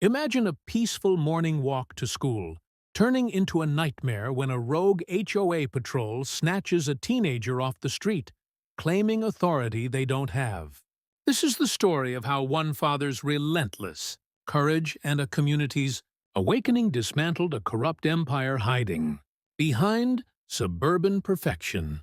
Imagine a peaceful morning walk to school, turning into a nightmare when a rogue HOA patrol snatches a teenager off the street, claiming authority they don't have. This is the story of how one father's relentless courage and a community's awakening dismantled a corrupt empire hiding behind suburban perfection.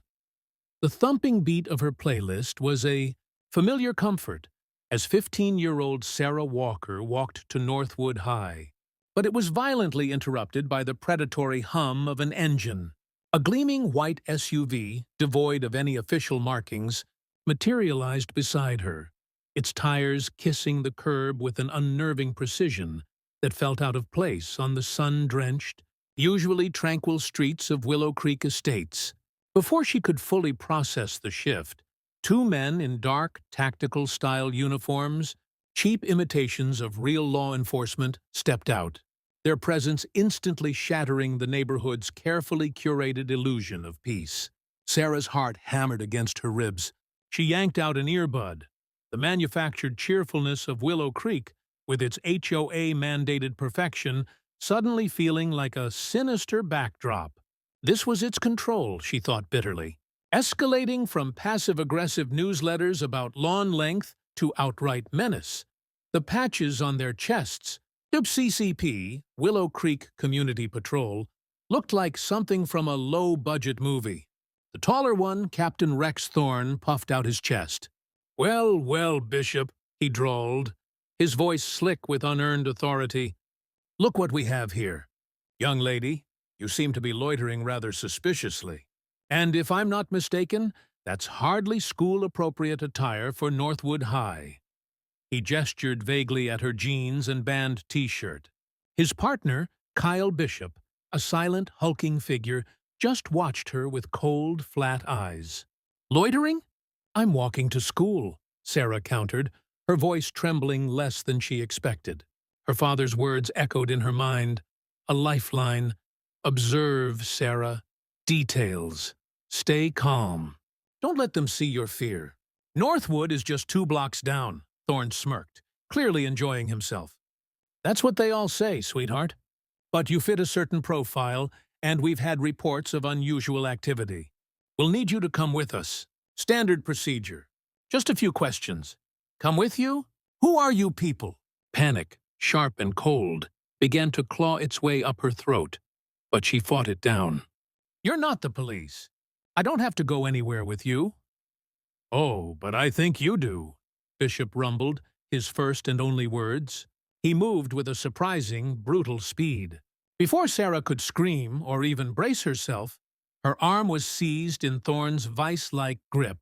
The thumping beat of her playlist was a familiar comfort as 15-year-old Sarah Walker walked to Northwood High. But it was violently interrupted by the predatory hum of an engine. A gleaming white SUV, devoid of any official markings, materialized beside her, its tires kissing the curb with an unnerving precision that felt out of place on the sun-drenched, usually tranquil streets of Willow Creek Estates. Before she could fully process the shift, two men in dark, tactical-style uniforms, cheap imitations of real law enforcement, stepped out, their presence instantly shattering the neighborhood's carefully curated illusion of peace. Sarah's heart hammered against her ribs. She yanked out an earbud. The manufactured cheerfulness of Willow Creek, with its HOA-mandated perfection, suddenly feeling like a sinister backdrop. This was its control, she thought bitterly, escalating from passive-aggressive newsletters about lawn length to outright menace. The patches on their chests, WCCP, Willow Creek Community Patrol, looked like something from a low-budget movie. The taller one, Captain Rex Thorne, puffed out his chest. "Well, well, Bishop," he drawled, his voice slick with unearned authority. "Look what we have here. Young lady, you seem to be loitering rather suspiciously. And if I'm not mistaken, that's hardly school-appropriate attire for Northwood High." He gestured vaguely at her jeans and band T-shirt. His partner, Kyle Bishop, a silent, hulking figure, just watched her with cold, flat eyes. "Loitering? I'm walking to school," Sarah countered, her voice trembling less than she expected. Her father's words echoed in her mind. A lifeline. "Observe, Sarah. Details. Stay calm. Don't let them see your fear." "Northwood is just 2 blocks down," Thorne smirked, clearly enjoying himself. "That's what they all say, sweetheart. But you fit a certain profile, and we've had reports of unusual activity. We'll need you to come with us. Standard procedure. Just a few questions. Come with you? Who are you people?" Panic, sharp and cold, began to claw its way up her throat, but she fought it down. "You're not the police. I don't have to go anywhere with you." "Oh, but I think you do," Bishop rumbled, his first and only words. He moved with a surprising, brutal speed. Before Sarah could scream or even brace herself, her arm was seized in Thorne's vice-like grip.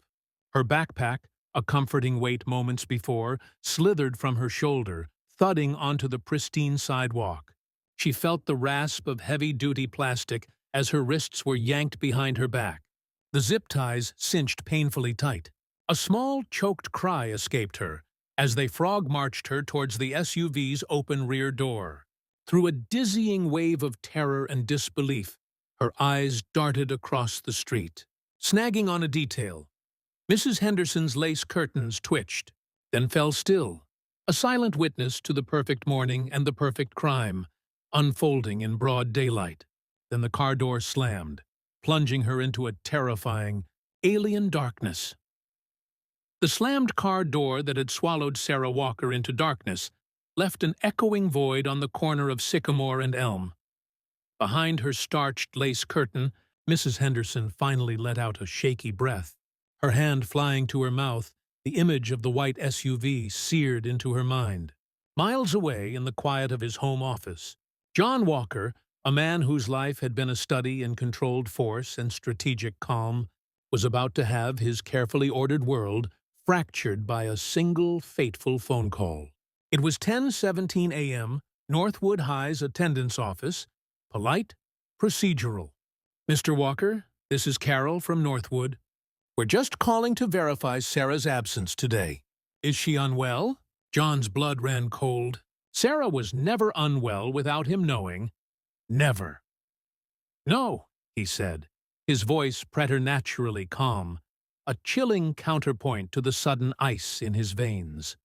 Her backpack, a comforting weight moments before, slithered from her shoulder, thudding onto the pristine sidewalk. She felt the rasp of heavy-duty plastic as her wrists were yanked behind her back. The zip ties cinched painfully tight. A small, choked cry escaped her as they frog-marched her towards the SUV's open rear door. Through a dizzying wave of terror and disbelief, her eyes darted across the street. Snagging on a detail, Mrs. Henderson's lace curtains twitched, then fell still, a silent witness to the perfect morning and the perfect crime, unfolding in broad daylight. Then the car door slammed, plunging her into a terrifying, alien darkness. The slammed car door that had swallowed Sarah Walker into darkness left an echoing void on the corner of Sycamore and Elm. Behind her starched lace curtain, Mrs. Henderson finally let out a shaky breath. Her hand flying to her mouth, the image of the white SUV seared into her mind. Miles away in the quiet of his home office, John Walker, a man whose life had been a study in controlled force and strategic calm, was about to have his carefully ordered world fractured by a single fateful phone call. It was 10:17 a.m., Northwood High's attendance office, polite, procedural. "Mr. Walker, this is Carol from Northwood. We're just calling to verify Sarah's absence today." "Is she unwell?" John's blood ran cold. Sarah was never unwell without him knowing. Never. "No," he said, his voice preternaturally calm, a chilling counterpoint to the sudden ice in his veins.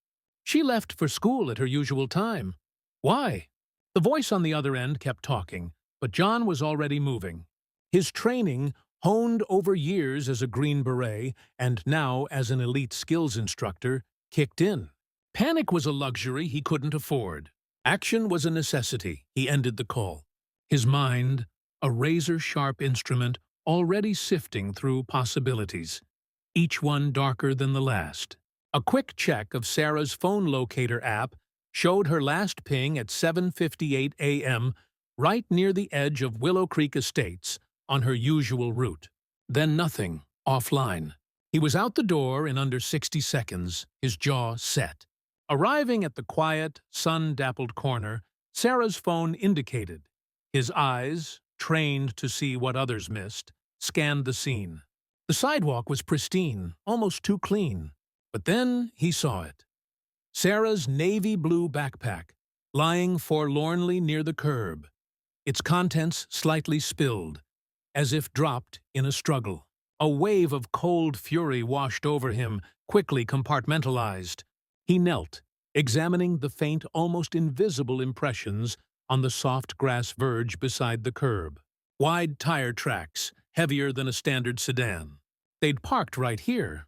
"She left for school at her usual time. Why? The voice on the other end kept talking, but John was already moving. His training, honed over years as a Green Beret and now as an elite skills instructor, kicked in. Panic was a luxury he couldn't afford. Action was a necessity. He ended the call. His mind, a razor-sharp instrument, already sifting through possibilities, each one darker than the last. A quick check of Sarah's phone locator app showed her last ping at 7:58 a.m. right near the edge of Willow Creek Estates on her usual route. Then nothing, offline. He was out the door in under 60 seconds, his jaw set. Arriving at the quiet, sun-dappled corner, Sarah's phone indicated. His eyes, trained to see what others missed, scanned the scene. The sidewalk was pristine, almost too clean. But then he saw it. Sarah's navy blue backpack, lying forlornly near the curb, its contents slightly spilled, as if dropped in a struggle. A wave of cold fury washed over him, quickly compartmentalized. He knelt, examining the faint, almost invisible impressions on the soft grass verge beside the curb. Wide tire tracks, heavier than a standard sedan. They'd parked right here.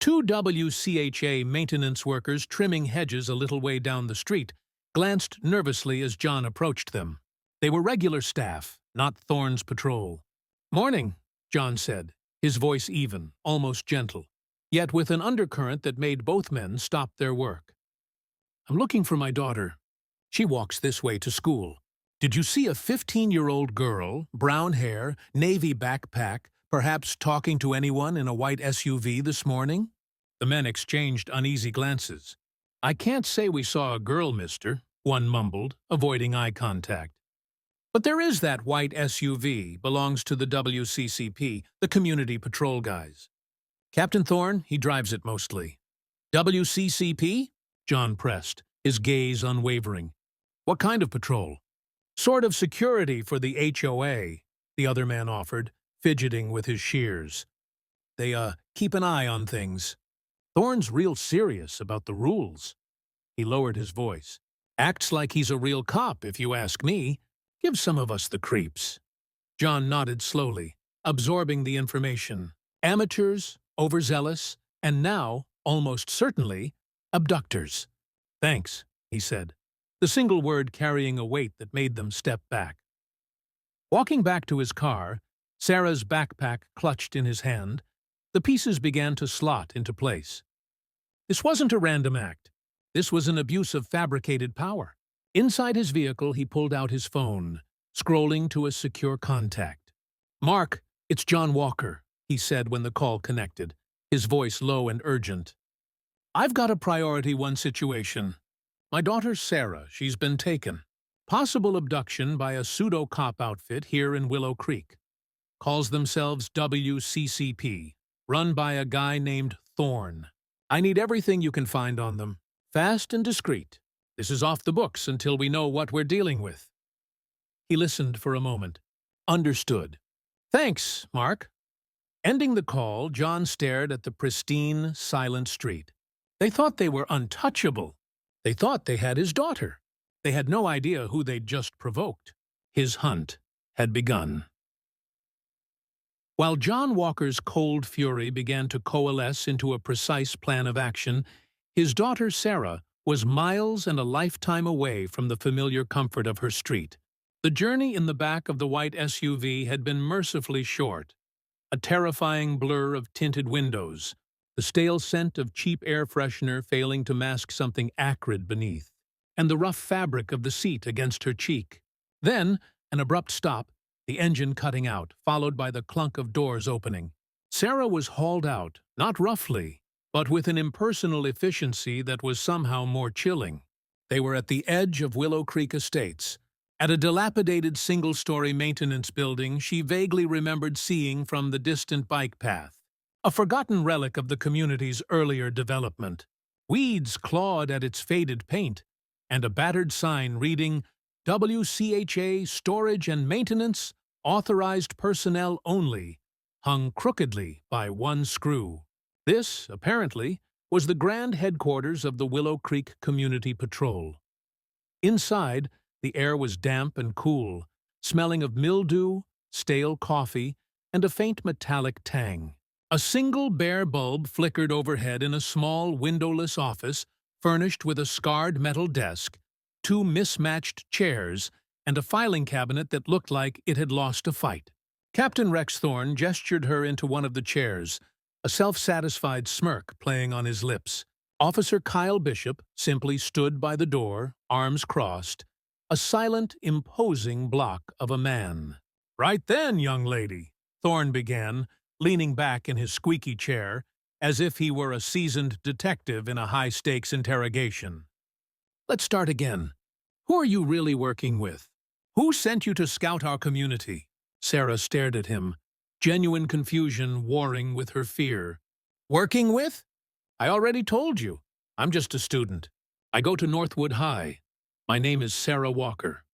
Two WCHA maintenance workers trimming hedges a little way down the street glanced nervously as John approached them. They were regular staff, not Thorne's patrol. "Morning," John said, his voice even, almost gentle, yet with an undercurrent that made both men stop their work. "I'm looking for my daughter. She walks this way to school. Did you see a 15-year-old girl, brown hair, navy backpack, perhaps talking to anyone in a white SUV this morning?" The men exchanged uneasy glances. "I can't say we saw a girl, mister," one mumbled, avoiding eye contact. "But there is that white SUV, belongs to the WCCP, the community patrol guys. Captain Thorne, he drives it mostly." "WCCP?" John pressed, his gaze unwavering. "What kind of patrol?" "Sort of security for the HOA," the other man offered, fidgeting with his shears. "They, keep an eye on things. Thorne's real serious about the rules." He lowered his voice. "Acts like he's a real cop, if you ask me. Gives some of us the creeps." John nodded slowly, absorbing the information. Amateurs, overzealous, and now, almost certainly, abductors. "Thanks," he said, the single word carrying a weight that made them step back. Walking back to his car, Sarah's backpack clutched in his hand, the pieces began to slot into place. This wasn't a random act. This was an abuse of fabricated power. Inside his vehicle, he pulled out his phone, scrolling to a secure contact. "Mark, it's John Walker," he said when the call connected, his voice low and urgent. "I've got a priority one situation. My daughter Sarah, she's been taken. Possible abduction by a pseudo-cop outfit here in Willow Creek. Calls themselves WCCP, run by a guy named Thorne. I need everything you can find on them. Fast and discreet. This is off the books until we know what we're dealing with." He listened for a moment. "Understood. Thanks, Mark." Ending the call, John stared at the pristine, silent street. They thought they were untouchable. They thought they had his daughter. They had no idea who they'd just provoked. His hunt had begun. While John Walker's cold fury began to coalesce into a precise plan of action, his daughter Sarah was miles and a lifetime away from the familiar comfort of her street. The journey in the back of the white SUV had been mercifully short. A terrifying blur of tinted windows, the stale scent of cheap air freshener failing to mask something acrid beneath, and the rough fabric of the seat against her cheek. Then, an abrupt stop, the engine cutting out, followed by the clunk of doors opening. Sarah was hauled out, not roughly, but with an impersonal efficiency that was somehow more chilling. They were at the edge of Willow Creek Estates, at a dilapidated single-story maintenance building she vaguely remembered seeing from the distant bike path, a forgotten relic of the community's earlier development. Weeds clawed at its faded paint, and a battered sign reading, "WCHA Storage and Maintenance, Authorized Personnel Only," hung crookedly by one screw. This, apparently, was the grand headquarters of the Willow Creek Community Patrol. Inside, the air was damp and cool, smelling of mildew, stale coffee, and a faint metallic tang. A single bare bulb flickered overhead in a small, windowless office furnished with a scarred metal desk, two mismatched chairs, and a filing cabinet that looked like it had lost a fight. Captain Rex Thorne gestured her into one of the chairs, a self-satisfied smirk playing on his lips. Officer Kyle Bishop simply stood by the door, arms crossed, a silent, imposing block of a man. "Right then, young lady," Thorne began, leaning back in his squeaky chair, as if he were a seasoned detective in a high-stakes interrogation. "Let's start again. Who are you really working with? Who sent you to scout our community?" Sarah stared at him, genuine confusion warring with her fear. "Working with? I already told you. I'm just a student. I go to Northwood High. My name is Sarah Walker."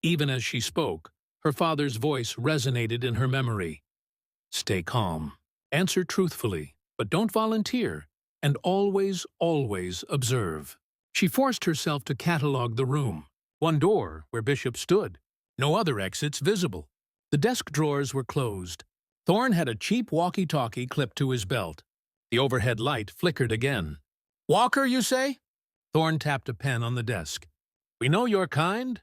Even as she spoke, her father's voice resonated in her memory. "Stay calm. Answer truthfully, but don't volunteer. And always, always observe." She forced herself to catalog the room. One door, where Bishop stood. No other exits visible. The desk drawers were closed. Thorne had a cheap walkie-talkie clipped to his belt. The overhead light flickered again. "Walker, you say?" Thorne tapped a pen on the desk. "We know your kind.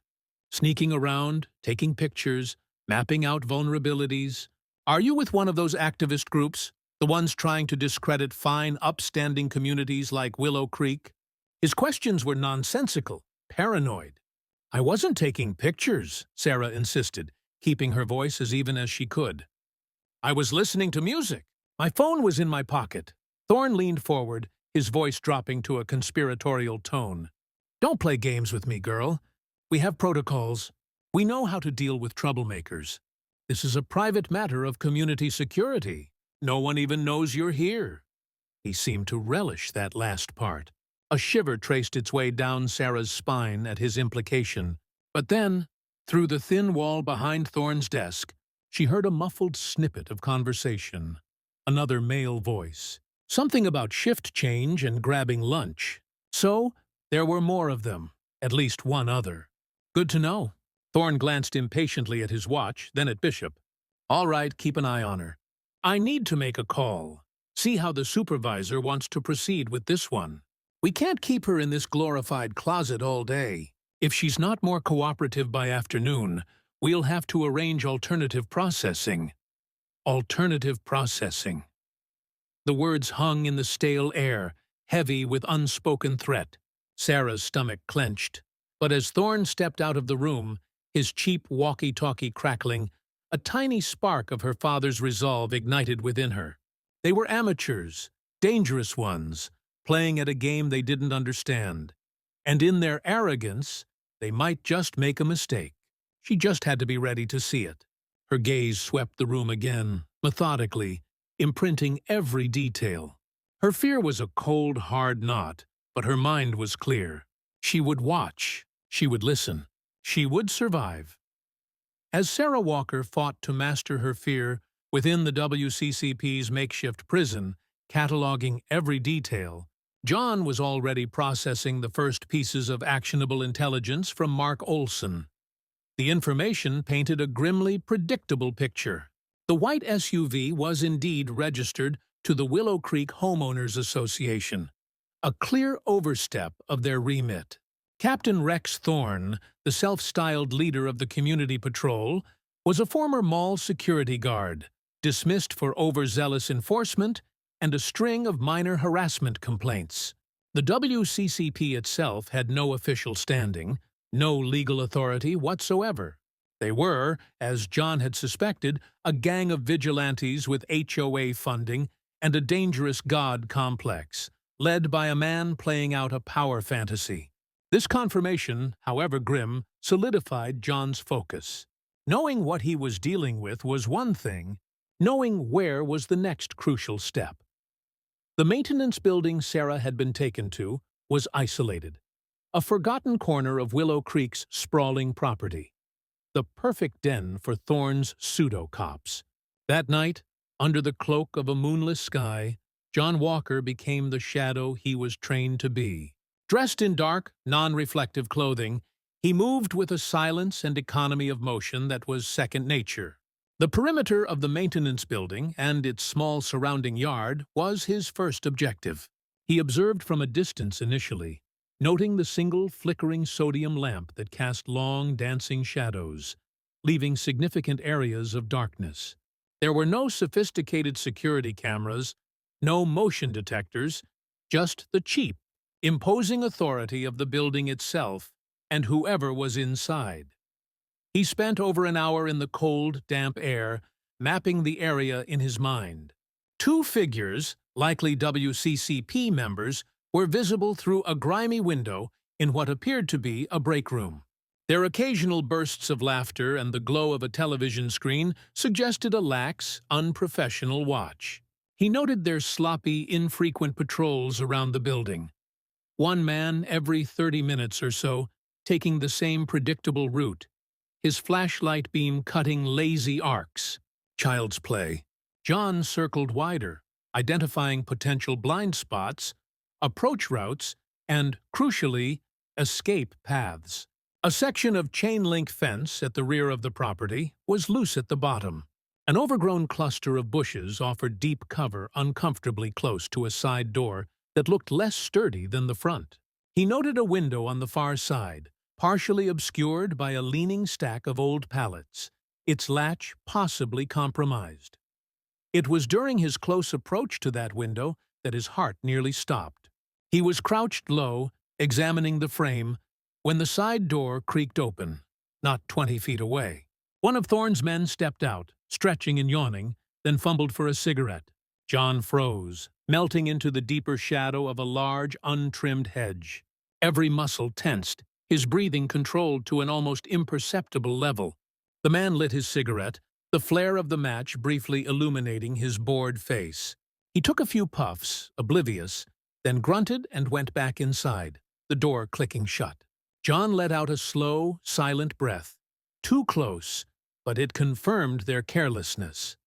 Sneaking around, taking pictures, mapping out vulnerabilities. Are you with one of those activist groups, the ones trying to discredit fine, upstanding communities like Willow Creek?" His questions were nonsensical, paranoid. "I wasn't taking pictures," Sarah insisted, keeping her voice as even as she could. "I was listening to music. My phone was in my pocket." Thorne leaned forward, his voice dropping to a conspiratorial tone. "Don't play games with me, girl. We have protocols. We know how to deal with troublemakers. This is a private matter of community security. No one even knows you're here." He seemed to relish that last part. A shiver traced its way down Sarah's spine at his implication. But then, through the thin wall behind Thorne's desk, she heard a muffled snippet of conversation. Another male voice. Something about shift change and grabbing lunch. So, there were more of them, at least one other. "Good to know." Thorne glanced impatiently at his watch, then at Bishop. "All right, keep an eye on her. I need to make a call. See how the supervisor wants to proceed with this one. We can't keep her in this glorified closet all day. If she's not more cooperative by afternoon, we'll have to arrange alternative processing." Alternative processing. The words hung in the stale air, heavy with unspoken threat. Sarah's stomach clenched. But as Thorne stepped out of the room, his cheap walkie-talkie crackling, a tiny spark of her father's resolve ignited within her. They were amateurs, dangerous ones, playing at a game they didn't understand. And in their arrogance, they might just make a mistake. She just had to be ready to see it. Her gaze swept the room again, methodically, imprinting every detail. Her fear was a cold, hard knot, but her mind was clear. She would watch. She would listen. She would survive. As Sarah Walker fought to master her fear within the WCCP's makeshift prison, cataloging every detail, John was already processing the first pieces of actionable intelligence from Mark Olson. The information painted a grimly predictable picture. The white SUV was indeed registered to the Willow Creek Homeowners Association, a clear overstep of their remit. Captain Rex Thorne, the self-styled leader of the community patrol, was a former mall security guard, dismissed for overzealous enforcement and a string of minor harassment complaints. The WCCP itself had no official standing, no legal authority whatsoever. They were, as John had suspected, a gang of vigilantes with HOA funding and a dangerous god complex, led by a man playing out a power fantasy. This confirmation, however grim, solidified John's focus. Knowing what he was dealing with was one thing, knowing where was the next crucial step. The maintenance building Sarah had been taken to was isolated, a forgotten corner of Willow Creek's sprawling property. The perfect den for Thorne's pseudo-cops. That night, under the cloak of a moonless sky, John Walker became the shadow he was trained to be. Dressed in dark, non-reflective clothing, he moved with a silence and economy of motion that was second nature. The perimeter of the maintenance building and its small surrounding yard was his first objective. He observed from a distance initially, noting the single flickering sodium lamp that cast long, dancing shadows, leaving significant areas of darkness. There were no sophisticated security cameras, no motion detectors, just the cheap, imposing authority of the building itself and whoever was inside. He spent over an hour in the cold, damp air, mapping the area in his mind. Two figures, likely WCCP members, were visible through a grimy window in what appeared to be a break room. Their occasional bursts of laughter and the glow of a television screen suggested a lax, unprofessional watch. He noted their sloppy, infrequent patrols around the building. One man every 30 minutes or so, taking the same predictable route, his flashlight beam cutting lazy arcs. Child's play. John circled wider, identifying potential blind spots, approach routes, and, crucially, escape paths. A section of chain-link fence at the rear of the property was loose at the bottom. An overgrown cluster of bushes offered deep cover uncomfortably close to a side door that looked less sturdy than the front. He noted a window on the far side, partially obscured by a leaning stack of old pallets, its latch possibly compromised. It was during his close approach to that window that his heart nearly stopped. He was crouched low, examining the frame, when the side door creaked open, not 20 feet away. One of Thorne's men stepped out, stretching and yawning, then fumbled for a cigarette. John froze, melting into the deeper shadow of a large, untrimmed hedge. Every muscle tensed, his breathing controlled to an almost imperceptible level. The man lit his cigarette, the flare of the match briefly illuminating his bored face. He took a few puffs, oblivious, then grunted and went back inside, the door clicking shut. John let out a slow, silent breath. Too close, but it confirmed their carelessness.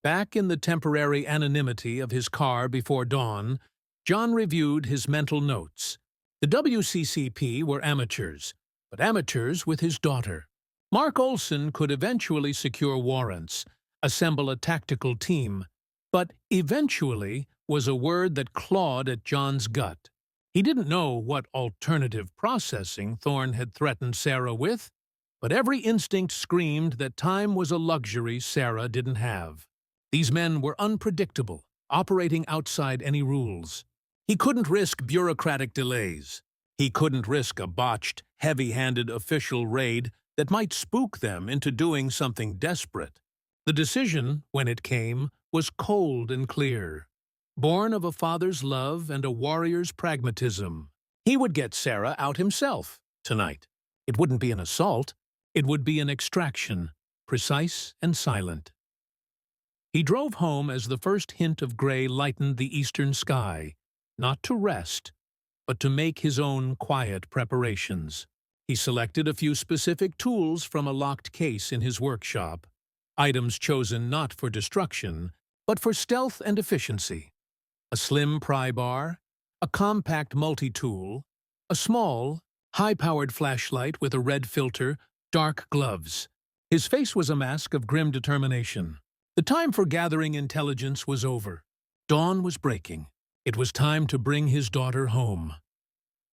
Back in the temporary anonymity of his car before dawn, John reviewed his mental notes. The WCCP were amateurs, but amateurs with his daughter. Mark Olson could eventually secure warrants, assemble a tactical team, but eventually was a word that clawed at John's gut. He didn't know what alternative processing Thorne had threatened Sarah with, but every instinct screamed that time was a luxury Sarah didn't have. These men were unpredictable, operating outside any rules. He couldn't risk bureaucratic delays. He couldn't risk a botched, heavy-handed official raid that might spook them into doing something desperate. The decision, when it came, was cold and clear. Born of a father's love and a warrior's pragmatism, he would get Sarah out himself tonight. It wouldn't be an assault. It would be an extraction, precise and silent. He drove home as the first hint of gray lightened the eastern sky, not to rest, but to make his own quiet preparations. He selected a few specific tools from a locked case in his workshop, items chosen not for destruction, but for stealth and efficiency. A slim pry bar, a compact multi-tool, a small, high-powered flashlight with a red filter, dark gloves. His face was a mask of grim determination. The time for gathering intelligence was over. Dawn was breaking. It was time to bring his daughter home.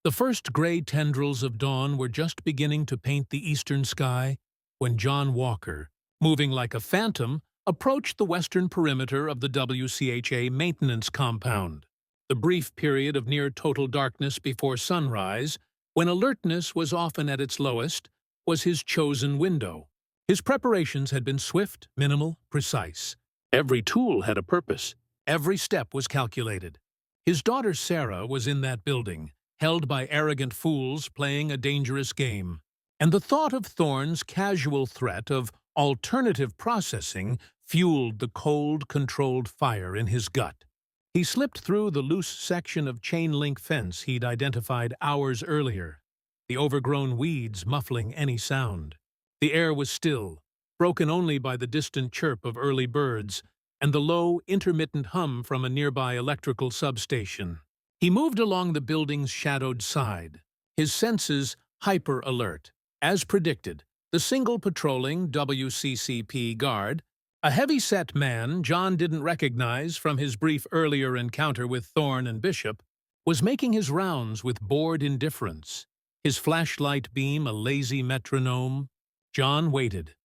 The first gray tendrils of dawn were just beginning to paint the eastern sky when John Walker, moving like a phantom, approached the western perimeter of the WCHA maintenance compound. The brief period of near-total darkness before sunrise, when alertness was often at its lowest, was his chosen window. His preparations had been swift, minimal, precise. Every tool had a purpose. Every step was calculated. His daughter Sarah was in that building, held by arrogant fools playing a dangerous game. And the thought of Thorne's casual threat of alternative processing fueled the cold, controlled fire in his gut. He slipped through the loose section of chain-link fence he'd identified hours earlier, the overgrown weeds muffling any sound. The air was still, broken only by the distant chirp of early birds and the low, intermittent hum from a nearby electrical substation. He moved along the building's shadowed side, his senses hyper-alert. As predicted, the single patrolling WCCP guard, a heavy-set man John didn't recognize from his brief earlier encounter with Thorne and Bishop, was making his rounds with bored indifference, his flashlight beam a lazy metronome. John waited,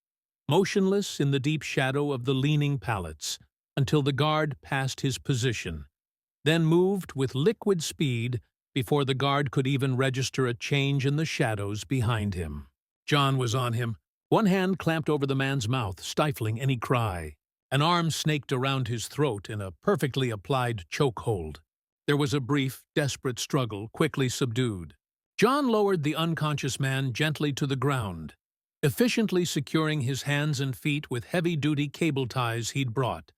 motionless in the deep shadow of the leaning pallets, until the guard passed his position, then moved with liquid speed before the guard could even register a change in the shadows behind him. John was on him, one hand clamped over the man's mouth, stifling any cry. An arm snaked around his throat in a perfectly applied chokehold. There was a brief, desperate struggle, quickly subdued. John lowered the unconscious man gently to the ground, efficiently securing his hands and feet with heavy-duty cable ties he'd brought,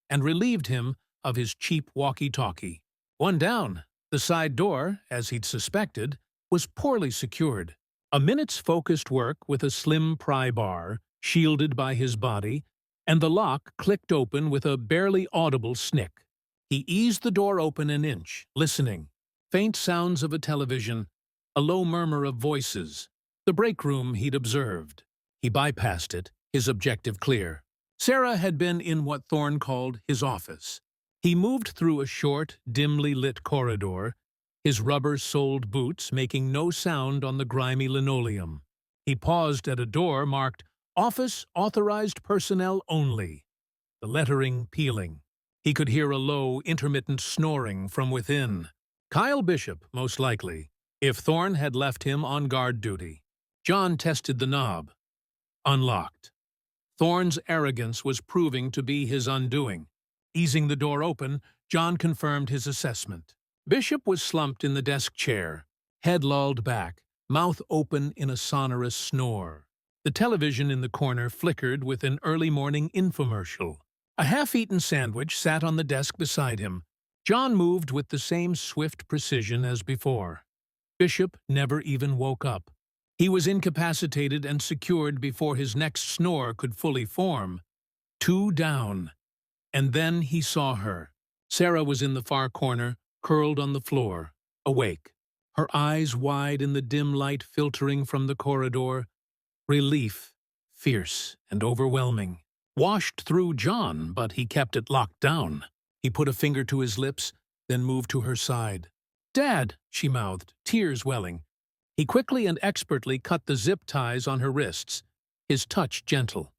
and relieved him of his cheap walkie-talkie. One down, the side door, as he'd suspected, was poorly secured. A minute's focused work with a slim pry bar, shielded by his body, and the lock clicked open with a barely audible snick. He eased the door open an inch, listening. Faint sounds of a television, a low murmur of voices. The break room he'd observed. He bypassed it, his objective clear. Sarah had been in what Thorne called his office. He moved through a short, dimly lit corridor, his rubber-soled boots making no sound on the grimy linoleum. He paused at a door marked "Office Authorized Personnel Only," the lettering peeling. He could hear a low, intermittent snoring from within. Kyle Bishop, most likely, if Thorne had left him on guard duty. John tested the knob. Unlocked. Thorne's arrogance was proving to be his undoing. Easing the door open, John confirmed his assessment. Bishop was slumped in the desk chair, head lolled back, mouth open in a sonorous snore. The television in the corner flickered with an early-morning infomercial. A half-eaten sandwich sat on the desk beside him. John moved with the same swift precision as before. Bishop never even woke up. He was incapacitated and secured before his next snore could fully form. 2 down. And then he saw her. Sarah was in the far corner, curled on the floor, awake, her eyes wide in the dim light filtering from the corridor. Relief, fierce and overwhelming, washed through John, but he kept it locked down. He put a finger to his lips, then moved to her side. "Dad," she mouthed, tears welling. He quickly and expertly cut the zip ties on her wrists, his touch gentle.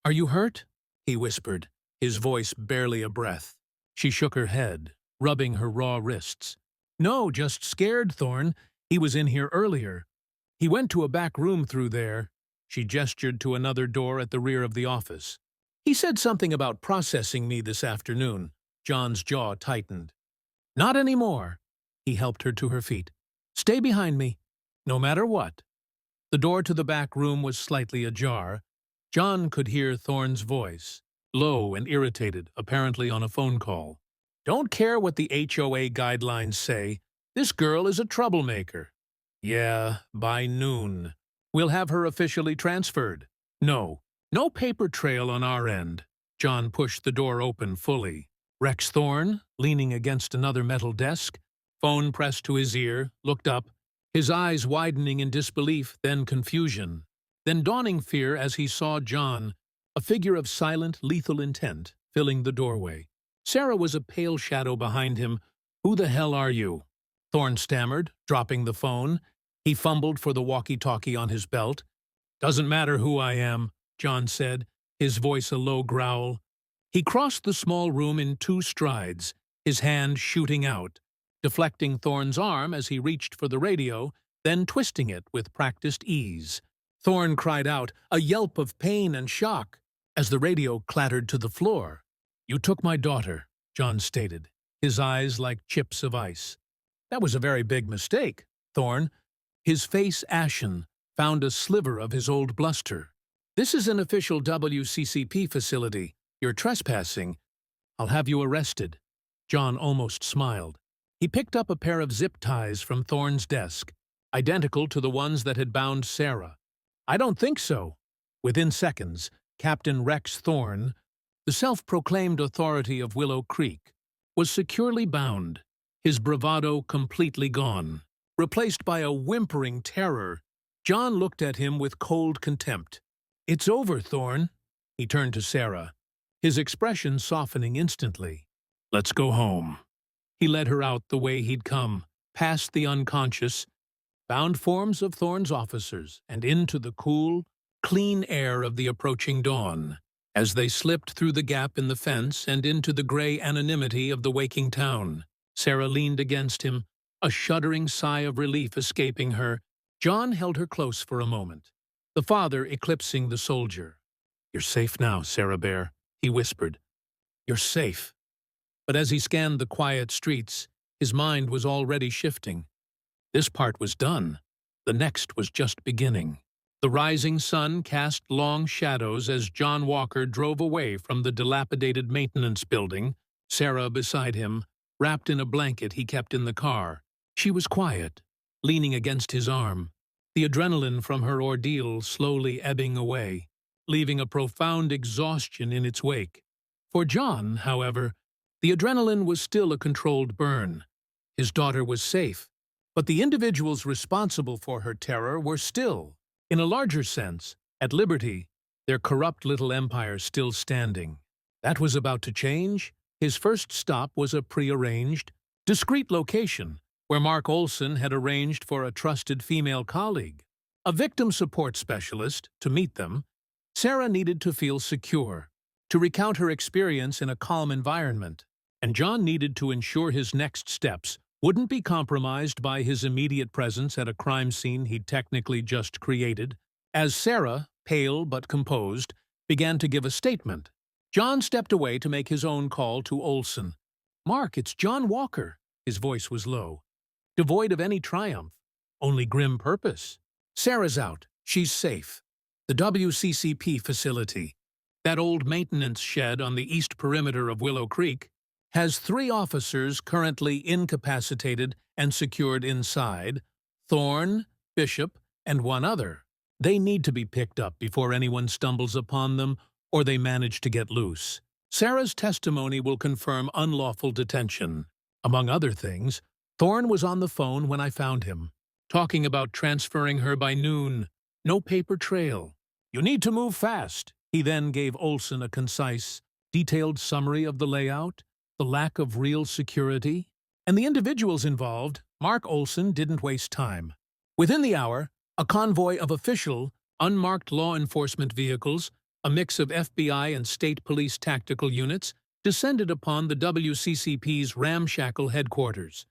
"Are you hurt?" he whispered, his voice barely a breath. She shook her head, rubbing her raw wrists. "No, just scared, Thorne. He was in here earlier. He went to a back room through there." She gestured to another door at the rear of the office. "He said something about processing me this afternoon." John's jaw tightened. "Not anymore." He helped her to her feet. "Stay behind me, no matter what." The door to the back room was slightly ajar. John could hear Thorne's voice, low and irritated, apparently on a phone call. "Don't care what the HOA guidelines say. This girl is a troublemaker." "Yeah, by noon. We'll have her officially transferred." "No paper trail on our end." John pushed the door open fully. Rex Thorne, leaning against another metal desk, phone pressed to his ear, looked up, his eyes widening in disbelief, then confusion, then dawning fear as he saw John, a figure of silent, lethal intent, filling the doorway. Sarah was a pale shadow behind him. "Who the hell are you?" Thorne stammered, dropping the phone. He fumbled for the walkie-talkie on his belt. "Doesn't matter who I am," John said, his voice a low growl. He crossed the small room in 2 strides, his hand shooting out, deflecting Thorne's arm as he reached for the radio, then twisting it with practiced ease. Thorne cried out, a yelp of pain and shock, as the radio clattered to the floor. "You took my daughter," John stated, his eyes like chips of ice. "That was a very big mistake." Thorne, his face ashen, found a sliver of his old bluster. "This is an official WCCP facility. You're trespassing. I'll have you arrested." John almost smiled. He picked up a pair of zip ties from Thorne's desk, identical to the ones that had bound Sarah. "I don't think so." Within seconds, Captain Rex Thorne, the self-proclaimed authority of Willow Creek, was securely bound, his bravado completely gone. Replaced by a whimpering terror, John looked at him with cold contempt. "It's over, Thorne." He turned to Sarah, his expression softening instantly. "Let's go home." He led her out the way he'd come, past the unconscious, bound forms of Thorne's officers, and into the cool, clean air of the approaching dawn. As they slipped through the gap in the fence and into the gray anonymity of the waking town, Sarah leaned against him, a shuddering sigh of relief escaping her. John held her close for a moment, the father eclipsing the soldier. "You're safe now, Sarah Bear," he whispered. "You're safe." But as he scanned the quiet streets, his mind was already shifting. This part was done. The next was just beginning. The rising sun cast long shadows as John Walker drove away from the dilapidated maintenance building, Sarah beside him, wrapped in a blanket he kept in the car. She was quiet, leaning against his arm, the adrenaline from her ordeal slowly ebbing away, leaving a profound exhaustion in its wake. For John, however, the adrenaline was still a controlled burn. His daughter was safe, but the individuals responsible for her terror were still, in a larger sense, at liberty, their corrupt little empire still standing. That was about to change. His first stop was a prearranged, discreet location where Mark Olson had arranged for a trusted female colleague, a victim support specialist, to meet them. Sarah needed to feel secure, to recount her experience in a calm environment, and John needed to ensure his next steps wouldn't be compromised by his immediate presence at a crime scene he'd technically just created. As Sarah, pale but composed, began to give a statement, John stepped away to make his own call to Olson. "Mark, it's John Walker." His voice was low, devoid of any triumph, only grim purpose. "Sarah's out. She's safe. The WCCP facility, that old maintenance shed on the east perimeter of Willow Creek, has 3 officers currently incapacitated and secured inside, Thorne, Bishop, and 1 other. They need to be picked up before anyone stumbles upon them or they manage to get loose. Sarah's testimony will confirm unlawful detention. Among other things, Thorne was on the phone when I found him, talking about transferring her by noon. No paper trail. You need to move fast." He then gave Olson a concise, detailed summary of the layout, the lack of real security, and the individuals involved. Mark Olson didn't waste time. Within the hour, a convoy of official, unmarked law enforcement vehicles, a mix of FBI and state police tactical units, descended upon the WCCP's ramshackle headquarters.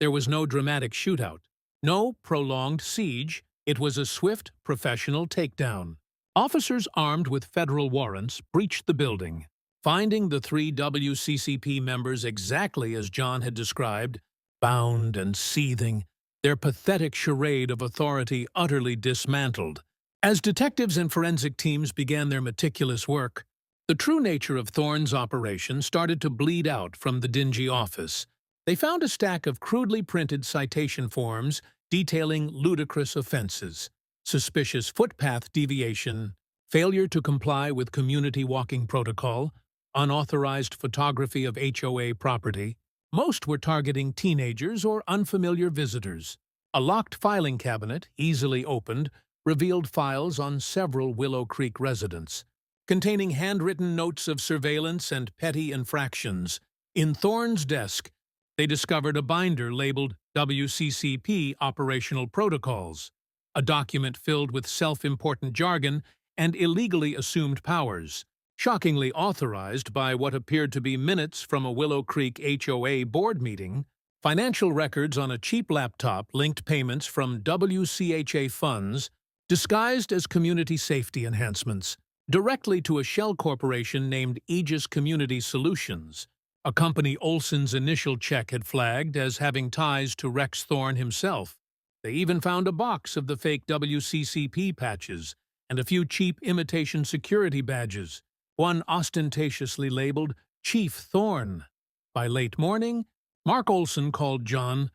There was no dramatic shootout, no prolonged siege. It was a swift, professional takedown. Officers armed with federal warrants breached the building, finding the 3 WCCP members exactly as John had described, bound and seething, their pathetic charade of authority utterly dismantled. As detectives and forensic teams began their meticulous work, the true nature of Thorne's operation started to bleed out from the dingy office. They found a stack of crudely printed citation forms detailing ludicrous offenses, suspicious footpath deviation, failure to comply with community walking protocol, unauthorized photography of HOA property. Most were targeting teenagers or unfamiliar visitors. A locked filing cabinet, easily opened, revealed files on several Willow Creek residents, containing handwritten notes of surveillance and petty infractions. In Thorne's desk, they discovered a binder labeled WCCP Operational Protocols, a document filled with self-important jargon and illegally assumed powers, shockingly authorized by what appeared to be minutes from a Willow Creek HOA board meeting. Financial records on a cheap laptop linked payments from WCHA funds, disguised as community safety enhancements, directly to a shell corporation named Aegis Community Solutions, a company Olson's initial check had flagged as having ties to Rex Thorne himself. They even found a box of the fake WCCP patches and a few cheap imitation security badges, one ostentatiously labeled Chief Thorne. By late morning, Mark Olson called John.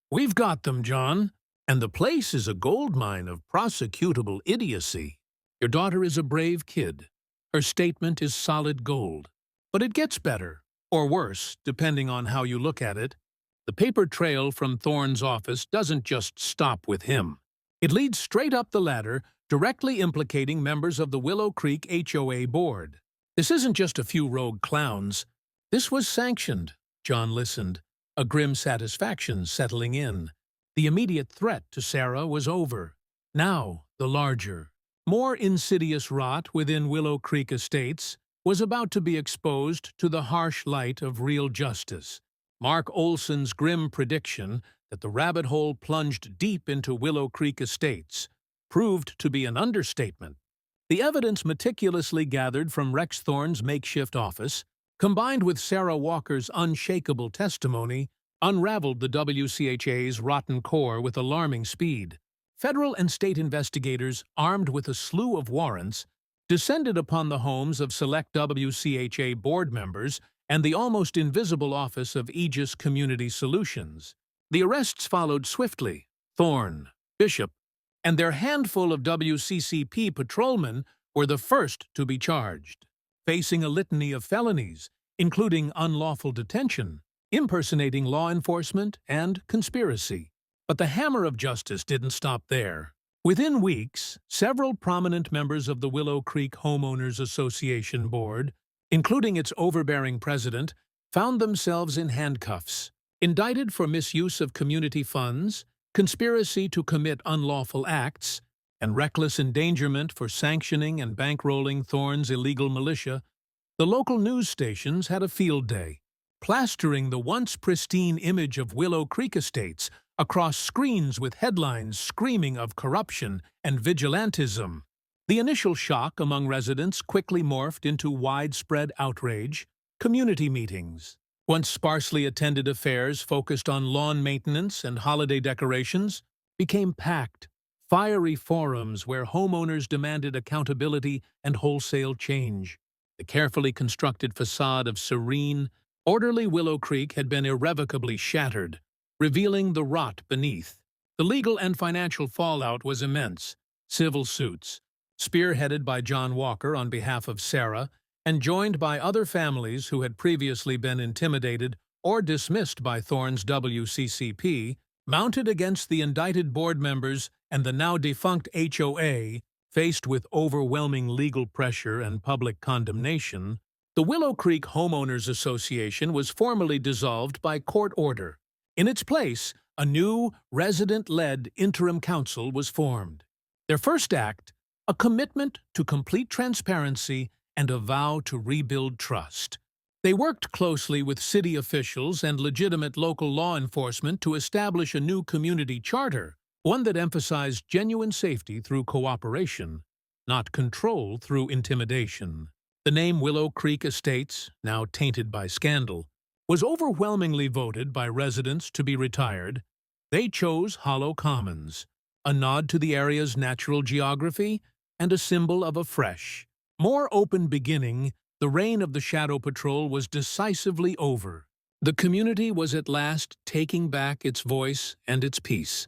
"We've got them, John, and the place is a goldmine of prosecutable idiocy. Your daughter is a brave kid. Her statement is solid gold. But it gets better, or worse, depending on how you look at it. The paper trail from Thorne's office doesn't just stop with him. It leads straight up the ladder, directly implicating members of the Willow Creek HOA board. This isn't just a few rogue clowns. This was sanctioned. John listened, a grim satisfaction settling in. The immediate threat to Sarah was over. Now, the larger, more insidious rot within Willow Creek Estates was about to be exposed to the harsh light of real justice. Mark Olson's grim prediction that the rabbit hole plunged deep into Willow Creek Estates proved to be an understatement. The evidence meticulously gathered from Rex Thorne's makeshift office, combined with Sarah Walker's unshakable testimony, unraveled the WCHA's rotten core with alarming speed. Federal and state investigators, armed with a slew of warrants, descended upon the homes of select WCHA board members and the almost invisible office of Aegis Community Solutions. The arrests followed swiftly. Thorne, Bishop, and their handful of WCCP patrolmen were the first to be charged, facing a litany of felonies, including unlawful detention, impersonating law enforcement, and conspiracy. But the hammer of justice didn't stop there. Within weeks, several prominent members of the Willow Creek Homeowners Association board, including its overbearing president, found themselves in handcuffs, indicted for misuse of community funds, conspiracy to commit unlawful acts, and reckless endangerment for sanctioning and bankrolling Thorne's illegal militia. The local news stations had a field day, plastering the once pristine image of Willow Creek Estates across screens with headlines screaming of corruption and vigilantism. The initial shock among residents quickly morphed into widespread outrage. Community meetings, once sparsely attended affairs focused on lawn maintenance and holiday decorations, became packed, fiery forums where homeowners demanded accountability and wholesale change. The carefully constructed facade of serene, orderly Willow Creek had been irrevocably shattered, revealing the rot beneath. The legal and financial fallout was immense. Civil suits, spearheaded by John Walker on behalf of Sarah, and joined by other families who had previously been intimidated or dismissed by Thorne's WCCP, mounted against the indicted board members and the now-defunct HOA. Faced with overwhelming legal pressure and public condemnation, the Willow Creek Homeowners Association was formally dissolved by court order. In its place, a new, resident-led interim council was formed. Their first act, a commitment to complete transparency and a vow to rebuild trust. They worked closely with city officials and legitimate local law enforcement to establish a new community charter, one that emphasized genuine safety through cooperation, not control through intimidation. The name Willow Creek Estates, now tainted by scandal, was overwhelmingly voted by residents to be retired. They chose Hollow Commons, a nod to the area's natural geography and a symbol of a fresh, more open beginning. The reign of the Shadow Patrol was decisively over. The community was at last taking back its voice and its peace.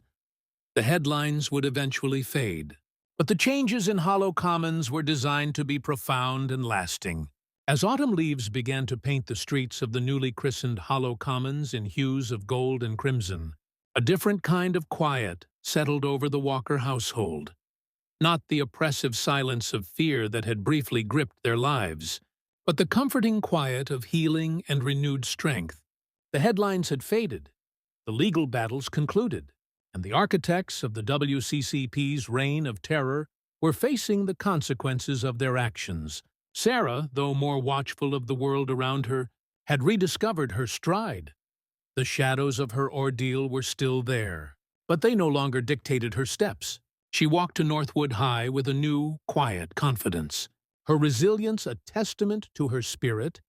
The headlines would eventually fade, but the changes in Hollow Commons were designed to be profound and lasting. As autumn leaves began to paint the streets of the newly christened Hollow Commons in hues of gold and crimson, a different kind of quiet settled over the Walker household. Not the oppressive silence of fear that had briefly gripped their lives, but the comforting quiet of healing and renewed strength. The headlines had faded, the legal battles concluded, and the architects of the WCCP's reign of terror were facing the consequences of their actions. Sarah, though more watchful of the world around her, had rediscovered her stride. The shadows of her ordeal were still there, but they no longer dictated her steps. She walked to Northwood High with a new, quiet confidence, her resilience a testament to her spirit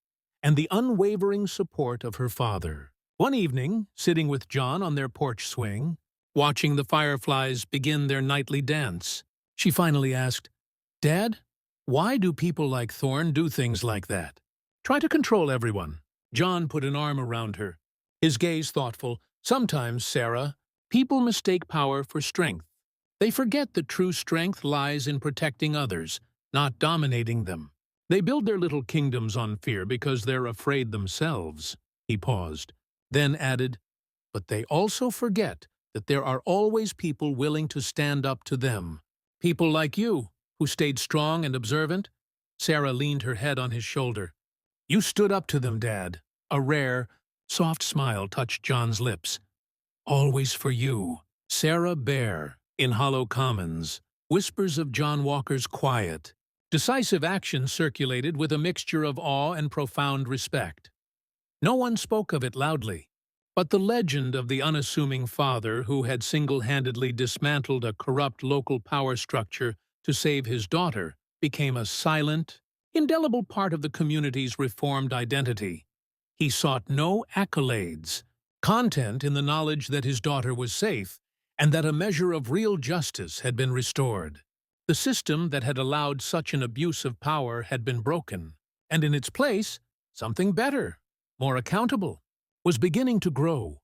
and the unwavering support of her father. One evening, sitting with John on their porch swing, watching the fireflies begin their nightly dance, she finally asked, "Dad, why do people like Thorne do things like that? Try to control everyone." John put an arm around her, his gaze thoughtful. "Sometimes, Sarah, people mistake power for strength. They forget that true strength lies in protecting others, not dominating them. They build their little kingdoms on fear because they're afraid themselves." He paused, then added, but they also forget that there are always people willing to stand up to them. People like you, who stayed strong and observant. Sarah leaned her head on his shoulder. You stood up to them, Dad. A rare, soft smile touched John's lips. Always for you. Sarah Bear, in Hollow Commons. Whispers of John Walker's quiet, decisive action circulated with a mixture of awe and profound respect. No one spoke of it loudly, but the legend of the unassuming father who had single-handedly dismantled a corrupt local power structure to save his daughter became a silent, indelible part of the community's reformed identity. He sought no accolades, content in the knowledge that his daughter was safe and that a measure of real justice had been restored. The system that had allowed such an abuse of power had been broken, and in its place, something better, more accountable, was beginning to grow.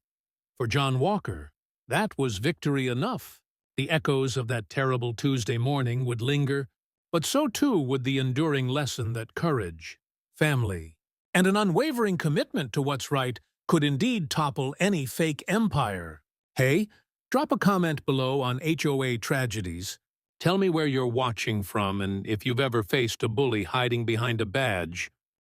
For John Walker, that was victory enough. The echoes of that terrible Tuesday morning would linger, but so too would the enduring lesson that courage, family, and an unwavering commitment to what's right could indeed topple any fake empire. Hey, drop a comment below on HOA Tragedies. Tell me where you're watching from and if you've ever faced a bully hiding behind a badge.